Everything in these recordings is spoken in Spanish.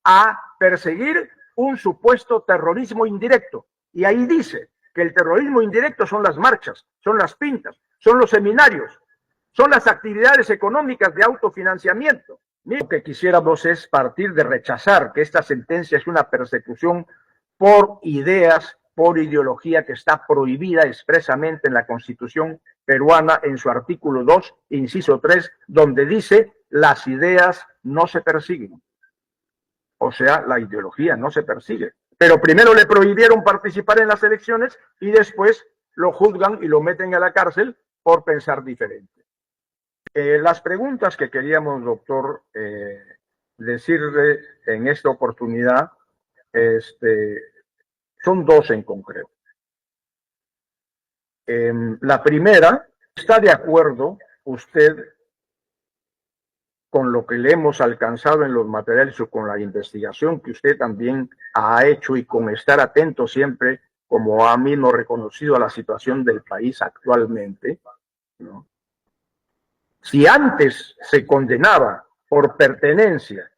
a perseguir un supuesto terrorismo indirecto. Y ahí dice que el terrorismo indirecto son las marchas, son las pintas, son los seminarios, son las actividades económicas de autofinanciamiento. Lo que quisiéramos es partir de rechazar que esta sentencia es una persecución por ideas, por ideología que está prohibida expresamente en la Constitución peruana en su artículo 2, inciso 3, donde dice las ideas no se persiguen. O sea, la ideología no se persigue. Pero primero le prohibieron participar en las elecciones y después lo juzgan y lo meten a la cárcel por pensar diferente. Las preguntas que queríamos, doctor, decirle en esta oportunidad son dos en concreto. La primera, ¿está de acuerdo usted con lo que le hemos alcanzado en los materiales o con la investigación que usted también ha hecho y con estar atento siempre, como ha mismo reconocido, a la situación del país actualmente, ¿no? Si antes se condenaba por pertenencia,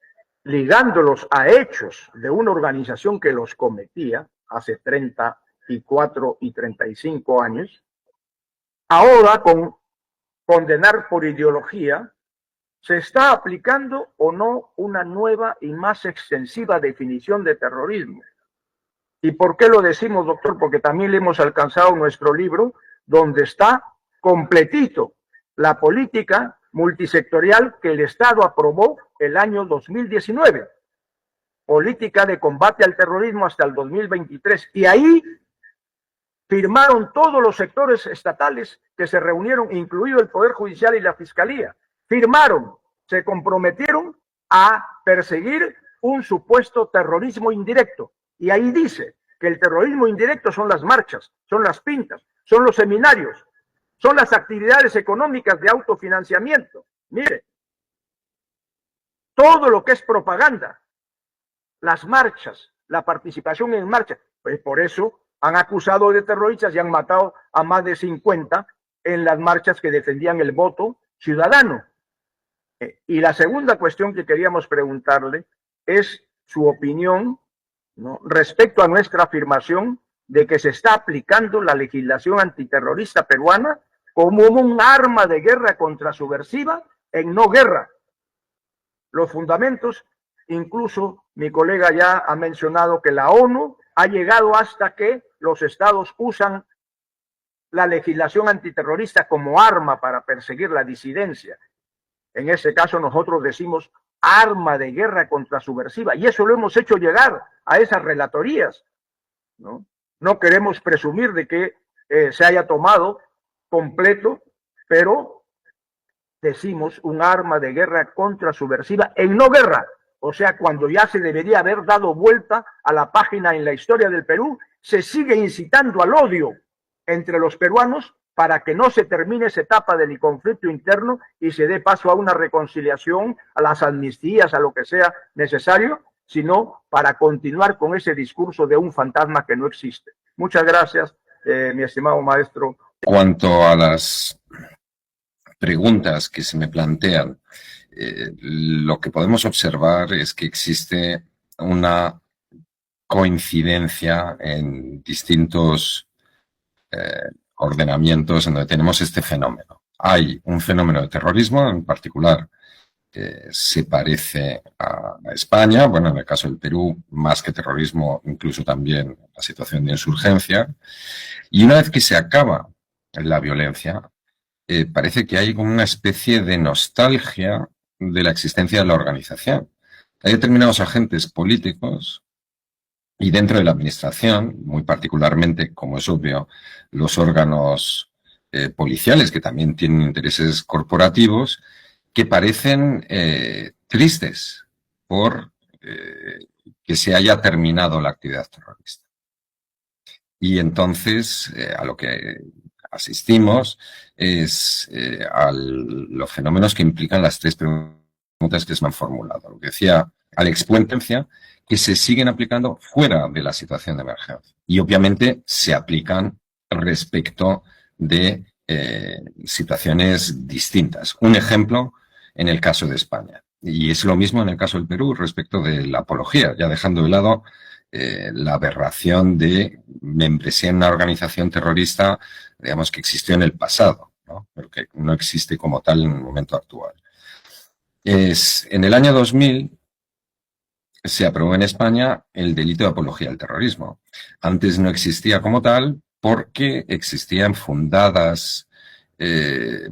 ligándolos a hechos de una organización que los cometía hace 34 y 35 años, ahora con condenar por ideología, ¿se está aplicando o no una nueva y más extensiva definición de terrorismo? ¿Y por qué lo decimos, doctor? Porque también le hemos alcanzado nuestro libro, donde está completito la política multisectorial que el Estado aprobó el año 2019, política de combate al terrorismo hasta el 2023, y ahí firmaron todos los sectores estatales que se reunieron, incluido el Poder Judicial y la Fiscalía, firmaron, se comprometieron a perseguir un supuesto terrorismo indirecto, y ahí dice que el terrorismo indirecto son las marchas, son las pintas, son los seminarios, son las actividades económicas de autofinanciamiento. Mire, todo lo que es propaganda, las marchas, la participación en marchas, pues por eso han acusado de terroristas y han matado a más de 50 en las marchas que defendían el voto ciudadano. Y la segunda cuestión que queríamos preguntarle es su opinión, ¿no?, respecto a nuestra afirmación de que se está aplicando la legislación antiterrorista peruana como un arma de guerra contrasubversiva en no guerra. Los fundamentos, incluso mi colega ya ha mencionado que la ONU ha llegado hasta que los estados usan la legislación antiterrorista como arma para perseguir la disidencia. En ese caso nosotros decimos arma de guerra contrasubversiva, y eso lo hemos hecho llegar a esas relatorías, ¿no? No queremos presumir de que se haya tomado completo, pero decimos un arma de guerra contrasubversiva en no guerra, o sea, cuando ya se debería haber dado vuelta a la página en la historia del Perú, se sigue incitando al odio entre los peruanos para que no se termine esa etapa del conflicto interno y se dé paso a una reconciliación, a las amnistías, a lo que sea necesario, sino para continuar con ese discurso de un fantasma que no existe. Muchas gracias, mi estimado maestro. Cuanto a las preguntas que se me plantean, lo que podemos observar es que existe una coincidencia en distintos ordenamientos en donde tenemos este fenómeno. Hay un fenómeno de terrorismo en particular que se parece a España, bueno, en el caso del Perú, más que terrorismo, incluso también la situación de insurgencia, y una vez que se acaba la violencia, parece que hay como una especie de nostalgia de la existencia de la organización. Hay determinados agentes políticos y dentro de la administración, muy particularmente, como es obvio, los órganos policiales, que también tienen intereses corporativos, que parecen tristes por que se haya terminado la actividad terrorista. Y entonces, a lo que asistimos es a los fenómenos que implican las tres preguntas que se me han formulado. Lo que decía Alex Puente, que se siguen aplicando fuera de la situación de emergencia. Y obviamente se aplican respecto de situaciones distintas. Un ejemplo en el caso de España. Y es lo mismo en el caso del Perú respecto de la apología, ya dejando de lado la aberración de membresía en una organización terrorista, digamos, que existió en el pasado, ¿no? Pero que no existe como tal en el momento actual. En el año 2000 se aprobó en España el delito de apología al terrorismo. Antes no existía como tal porque existían fundadas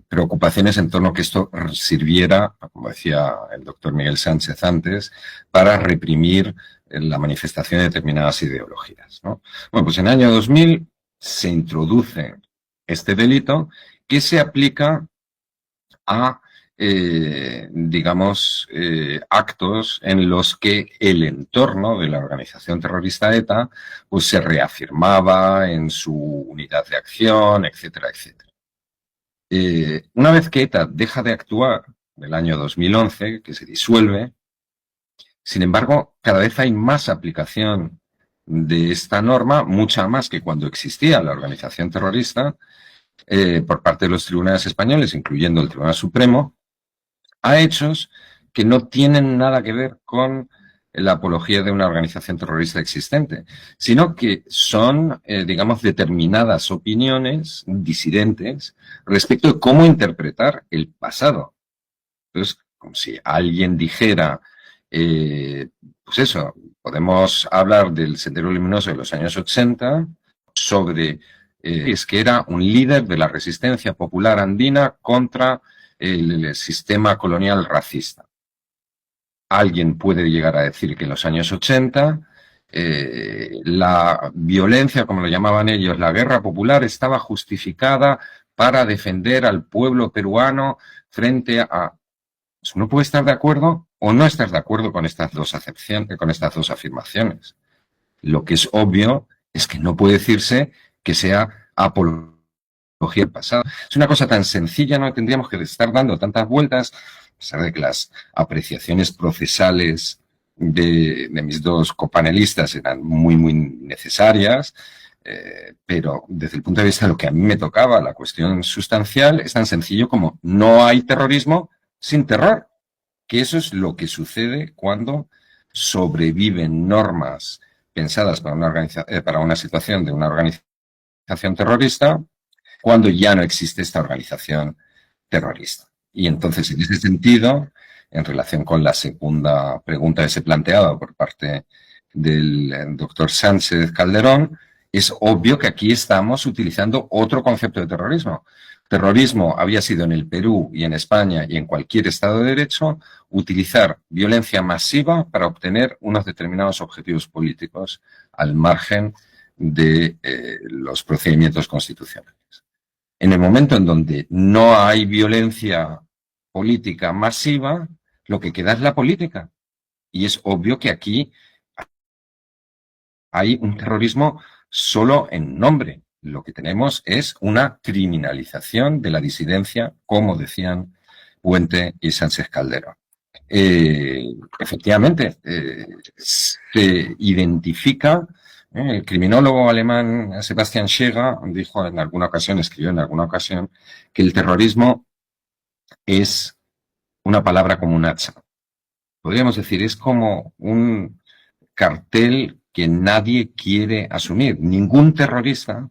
preocupaciones en torno a que esto sirviera, como decía el doctor Miguel Sánchez antes, para reprimir la manifestación de determinadas ideologías, ¿no? Bueno, pues en el año 2000 se introduce este delito que se aplica a, digamos, actos en los que el entorno de la organización terrorista ETA pues, se reafirmaba en su unidad de acción, etcétera, etcétera. Una vez que ETA deja de actuar, en el año 2011, que se disuelve, sin embargo, cada vez hay más aplicación de esta norma, mucha más que cuando existía la organización terrorista, por parte de los tribunales españoles, incluyendo el Tribunal Supremo, a hechos que no tienen nada que ver con la apología de una organización terrorista existente, sino que son, digamos, determinadas opiniones disidentes respecto de cómo interpretar el pasado. Entonces, como si alguien dijera, pues eso, podemos hablar del Sendero Luminoso de los años 80 sobre es que era un líder de la resistencia popular andina contra el sistema colonial racista. Alguien puede llegar a decir que en los años 80 la violencia, como lo llamaban ellos, la guerra popular, estaba justificada para defender al pueblo peruano frente a... Uno puede estar de acuerdo o no estar de acuerdo con estas dos acepciones, con estas dos afirmaciones. Lo que es obvio es que no puede decirse que sea apología del pasado. Es una cosa tan sencilla, no tendríamos que estar dando tantas vueltas, a pesar de que las apreciaciones procesales de mis dos copanelistas eran muy, muy necesarias, pero desde el punto de vista de lo que a mí me tocaba, la cuestión sustancial, es tan sencillo como no hay terrorismo sin terror, que eso es lo que sucede cuando sobreviven normas pensadas para una situación de una organización terrorista, cuando ya no existe esta organización terrorista. Y entonces, en ese sentido, en relación con la segunda pregunta que se planteaba por parte del doctor Sánchez Calderón, es obvio que aquí estamos utilizando otro concepto de terrorismo. Terrorismo había sido en el Perú y en España y en cualquier Estado de Derecho utilizar violencia masiva para obtener unos determinados objetivos políticos al margen de los procedimientos constitucionales. En el momento en donde no hay violencia política masiva, lo que queda es la política. Y es obvio que aquí hay un terrorismo solo en nombre. Lo que tenemos es una criminalización de la disidencia, como decían Puente y Sánchez Calderón. Efectivamente, se identifica, el criminólogo alemán Sebastian Schäger dijo en alguna ocasión, escribió en alguna ocasión, que el terrorismo es una palabra como un hacha. Podríamos decir, es como un cartel que nadie quiere asumir. Ningún terrorista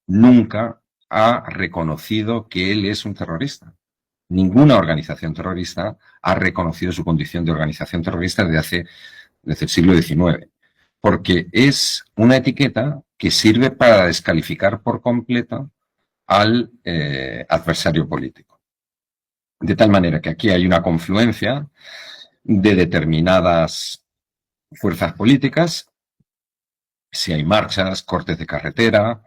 nunca ha reconocido que él es un terrorista. Ninguna organización terrorista ha reconocido su condición de organización terrorista desde el siglo XIX, porque es una etiqueta que sirve para descalificar por completo al adversario político. De tal manera que aquí hay una confluencia de determinadas fuerzas políticas. Si hay marchas, cortes de carretera,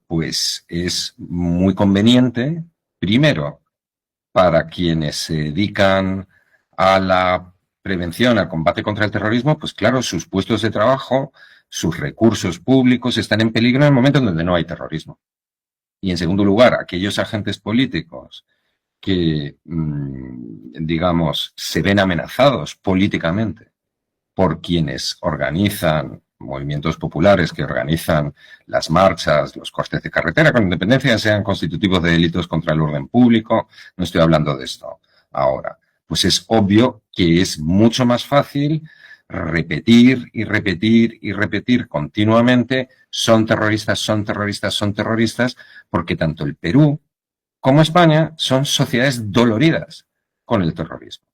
pues es muy conveniente, primero, para quienes se dedican a la prevención, al combate contra el terrorismo, pues claro, sus puestos de trabajo, sus recursos públicos están en peligro en el momento en donde no hay terrorismo. Y en segundo lugar, aquellos agentes políticos que, digamos, se ven amenazados políticamente por quienes organizan movimientos populares, que organizan las marchas, los cortes de carretera, con independencia de sean constitutivos de delitos contra el orden público. No estoy hablando de esto ahora. pues es obvio que es mucho más fácil repetir y repetir y repetir continuamente: son terroristas, son terroristas, son terroristas, porque tanto el Perú como España son sociedades doloridas con el terrorismo.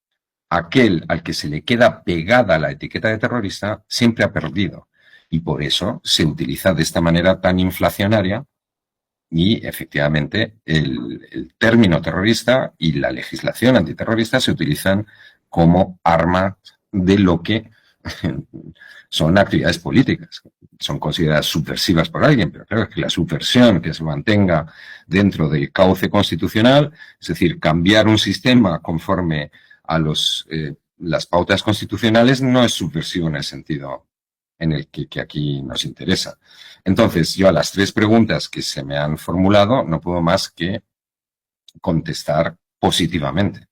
Aquel al que se le queda pegada la etiqueta de terrorista siempre ha perdido, y por eso se utiliza de esta manera tan inflacionaria. Y efectivamente el término terrorista y la legislación antiterrorista se utilizan como arma de lo que son actividades políticas. Son consideradas subversivas por alguien, pero claro, es que la subversión que se mantenga dentro del cauce constitucional, es decir, cambiar un sistema conforme a las pautas constitucionales, no es subversivo en el sentido en el que aquí nos interesa. Entonces, yo a las 3 preguntas que se me han formulado no puedo más que contestar positivamente.